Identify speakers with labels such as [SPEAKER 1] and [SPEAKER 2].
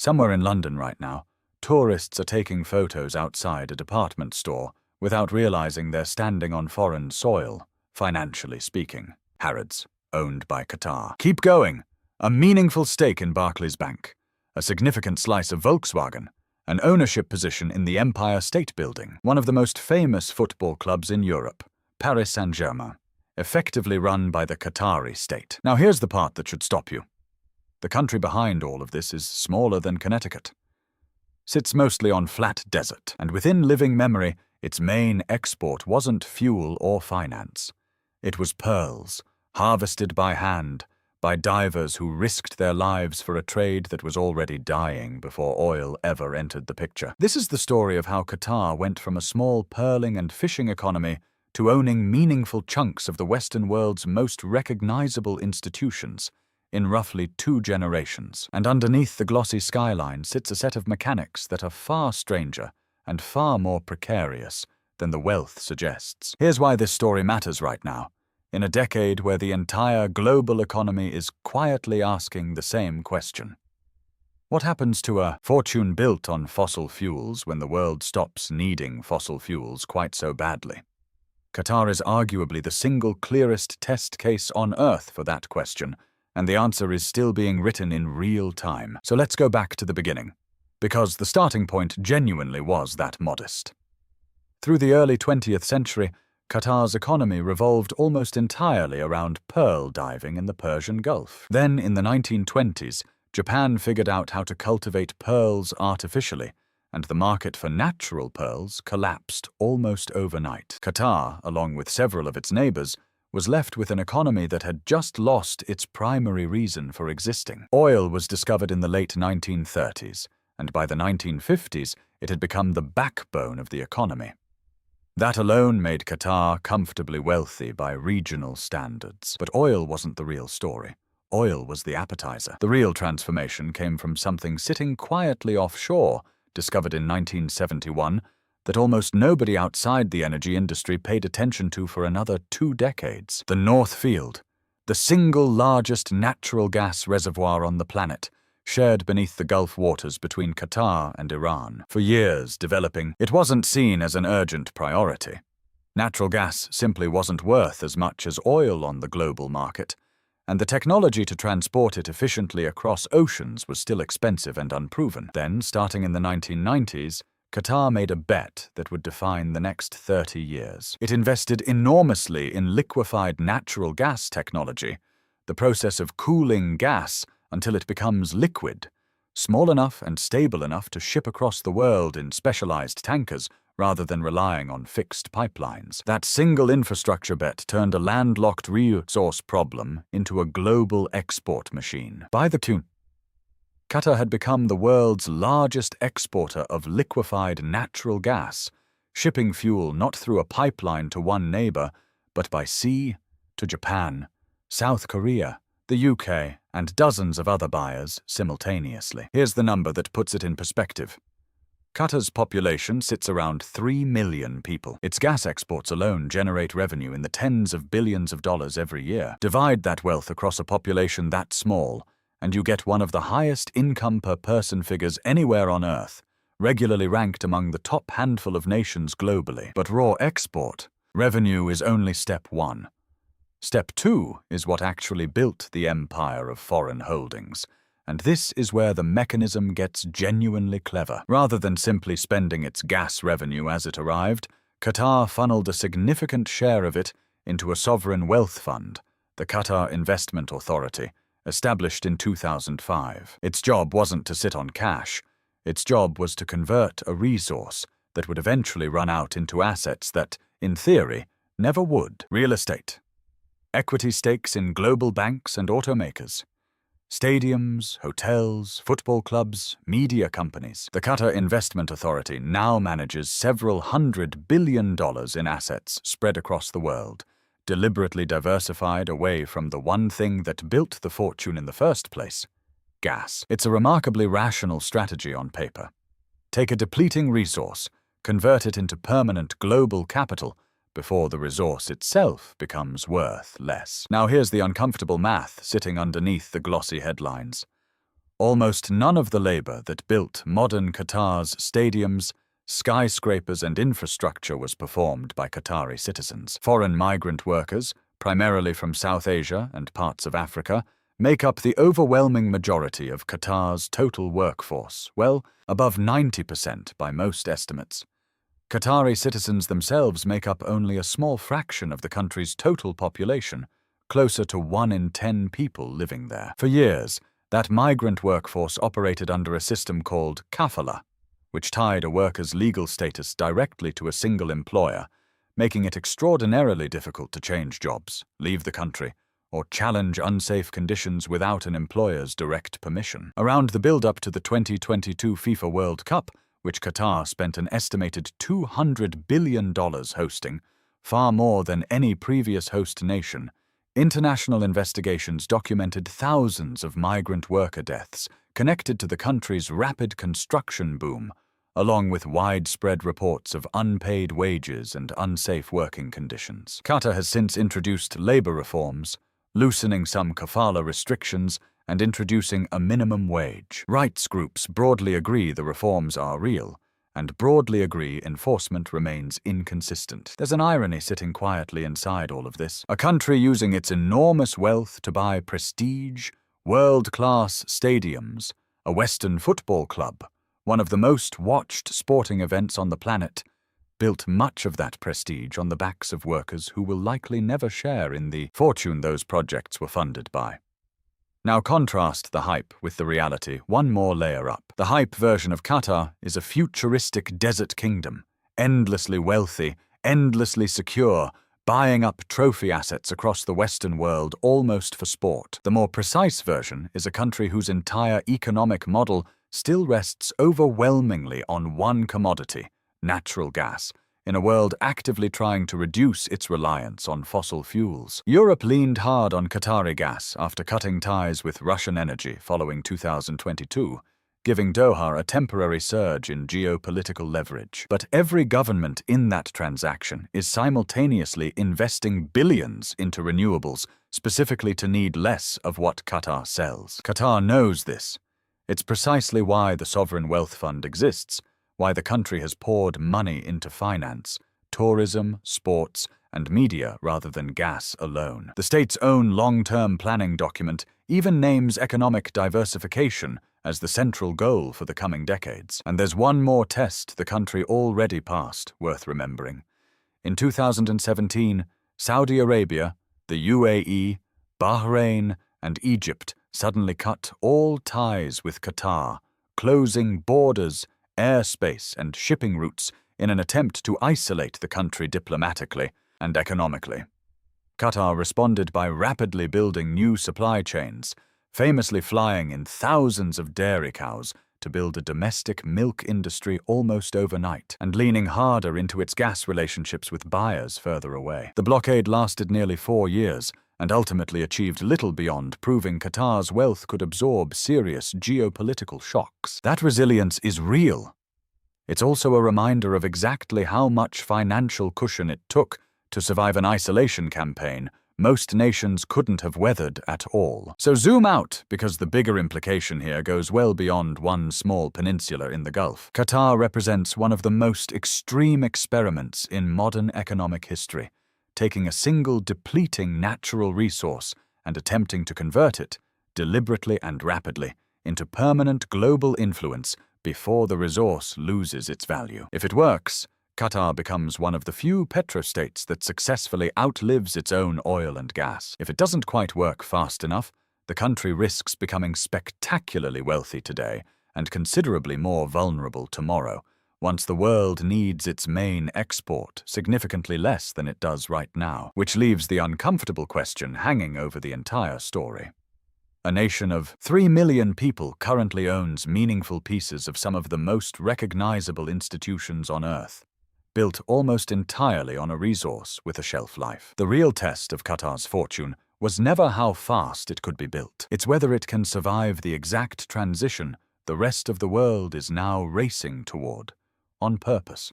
[SPEAKER 1] Somewhere in London right now, tourists are taking photos outside a department store without realizing they're standing on foreign soil, financially speaking. Harrods, owned by Qatar. Keep going! A meaningful stake in Barclays Bank, a significant slice of Volkswagen, an ownership position in the Empire State Building, one of the most famous football clubs in Europe, Paris Saint-Germain, effectively run by the Qatari state. Now here's the part that should stop you. The country behind all of this is smaller than Connecticut. Sits mostly on flat desert, and within living memory, its main export wasn't fuel or finance. It was pearls, harvested by hand, by divers who risked their lives for a trade that was already dying before oil ever entered the picture. This is the story of how Qatar went from a small pearling and fishing economy to owning meaningful chunks of the Western world's most recognizable institutions in roughly 2 generations. And underneath the glossy skyline sits a set of mechanics that are far stranger and far more precarious than the wealth suggests. Here's why this story matters right now, in a decade where the entire global economy is quietly asking the same question. What happens to a fortune built on fossil fuels when the world stops needing fossil fuels quite so badly? Qatar is arguably the single clearest test case on Earth for that question, and the answer is still being written in real time. So let's go back to the beginning, because the starting point genuinely was that modest. Through the early 20th century, Qatar's economy revolved almost entirely around pearl diving in the Persian Gulf. Then, in the 1920s, Japan figured out how to cultivate pearls artificially, and the market for natural pearls collapsed almost overnight. Qatar, along with several of its neighbors, was left with an economy that had just lost its primary reason for existing. Oil was discovered in the late 1930s, and by the 1950s, it had become the backbone of the economy. That alone made Qatar comfortably wealthy by regional standards. But oil wasn't the real story. Oil was the appetizer. The real transformation came from something sitting quietly offshore, discovered in 1971, that almost nobody outside the energy industry paid attention to for another 2 decades. The North Field, the single largest natural gas reservoir on the planet, shared beneath the Gulf waters between Qatar and Iran. For years developing, it wasn't seen as an urgent priority. Natural gas simply wasn't worth as much as oil on the global market, and the technology to transport it efficiently across oceans was still expensive and unproven. Then, starting in the 1990s, Qatar made a bet that would define the next 30 years. It invested enormously in liquefied natural gas technology, the process of cooling gas until it becomes liquid, small enough and stable enough to ship across the world in specialized tankers rather than relying on fixed pipelines. That single infrastructure bet turned a landlocked resource problem into a global export machine. By the tune, Qatar had become the world's largest exporter of liquefied natural gas, shipping fuel not through a pipeline to one neighbor, but by sea to Japan, South Korea, the UK, and dozens of other buyers simultaneously. Here's the number that puts it in perspective. Qatar's population sits around 3 million people. Its gas exports alone generate revenue in the tens of billions of dollars every year. Divide that wealth across a population that small, and you get one of the highest income per person figures anywhere on Earth, regularly ranked among the top handful of nations globally. But raw export revenue is only step 1. Step 2 is what actually built the empire of foreign holdings, and this is where the mechanism gets genuinely clever. Rather than simply spending its gas revenue as it arrived, Qatar funneled a significant share of it into a sovereign wealth fund, the Qatar Investment Authority, established in 2005. Its job wasn't to sit on cash. Its job was to convert a resource that would eventually run out into assets that, in theory, never would. Real estate, equity stakes in global banks and automakers, stadiums, hotels, football clubs, media companies. The Qatar Investment Authority now manages several $100 billion in assets spread across the world, deliberately diversified away from the one thing that built the fortune in the first place: gas. It's a remarkably rational strategy on paper. Take a depleting resource, convert it into permanent global capital before the resource itself becomes worth less. Now here's the uncomfortable math sitting underneath the glossy headlines. Almost none of the labor that built modern Qatar's stadiums, skyscrapers and infrastructure was performed by Qatari citizens. Foreign migrant workers, primarily from South Asia and parts of Africa, make up the overwhelming majority of Qatar's total workforce, well above 90% by most estimates. Qatari citizens themselves make up only a small fraction of the country's total population, closer to 1 in 10 people living there. For years, that migrant workforce operated under a system called kafala, which tied a worker's legal status directly to a single employer, making it extraordinarily difficult to change jobs, leave the country, or challenge unsafe conditions without an employer's direct permission. Around the build-up to the 2022 FIFA World Cup, which Qatar spent an estimated $200 billion hosting, far more than any previous host nation, international investigations documented thousands of migrant worker deaths connected to the country's rapid construction boom, along with widespread reports of unpaid wages and unsafe working conditions. Qatar has since introduced labor reforms, loosening some kafala restrictions and introducing a minimum wage. Rights groups broadly agree the reforms are real, and broadly agree enforcement remains inconsistent. There's an irony sitting quietly inside all of this. A country using its enormous wealth to buy prestige, world-class stadiums, a Western football club, one of the most watched sporting events on the planet, built much of that prestige on the backs of workers who will likely never share in the fortune those projects were funded by. Now contrast the hype with the reality one more layer up. The hype version of Qatar is a futuristic desert kingdom, endlessly wealthy, endlessly secure, buying up trophy assets across the Western world almost for sport. The more precise version is a country whose entire economic model still rests overwhelmingly on one commodity, natural gas, in a world actively trying to reduce its reliance on fossil fuels. Europe leaned hard on Qatari gas after cutting ties with Russian energy following 2022, giving Doha a temporary surge in geopolitical leverage. But every government in that transaction is simultaneously investing billions into renewables, specifically to need less of what Qatar sells. Qatar knows this. It's precisely why the Sovereign Wealth Fund exists, why the country has poured money into finance, tourism, sports, and media rather than gas alone. The state's own long-term planning document even names economic diversification as the central goal for the coming decades. And there's one more test the country already passed, worth remembering. In 2017, Saudi Arabia, the UAE, Bahrain, and Egypt suddenly cut all ties with Qatar, closing borders, airspace, and shipping routes in an attempt to isolate the country diplomatically and economically. Qatar responded by rapidly building new supply chains, famously flying in thousands of dairy cows to build a domestic milk industry almost overnight, and leaning harder into its gas relationships with buyers further away. The blockade lasted nearly 4 years, and ultimately achieved little beyond proving Qatar's wealth could absorb serious geopolitical shocks. That resilience is real. It's also a reminder of exactly how much financial cushion it took to survive an isolation campaign most nations couldn't have weathered at all. So zoom out, because the bigger implication here goes well beyond one small peninsula in the Gulf. Qatar represents one of the most extreme experiments in modern economic history, taking a single depleting natural resource and attempting to convert it, deliberately and rapidly, into permanent global influence before the resource loses its value. If it works, Qatar becomes one of the few petrostates that successfully outlives its own oil and gas. If it doesn't quite work fast enough, the country risks becoming spectacularly wealthy today and considerably more vulnerable tomorrow, once the world needs its main export significantly less than it does right now, which leaves the uncomfortable question hanging over the entire story. A nation of 3 million people currently owns meaningful pieces of some of the most recognizable institutions on Earth, built almost entirely on a resource with a shelf life. The real test of Qatar's fortune was never how fast it could be built. It's whether it can survive the exact transition the rest of the world is now racing toward, on purpose.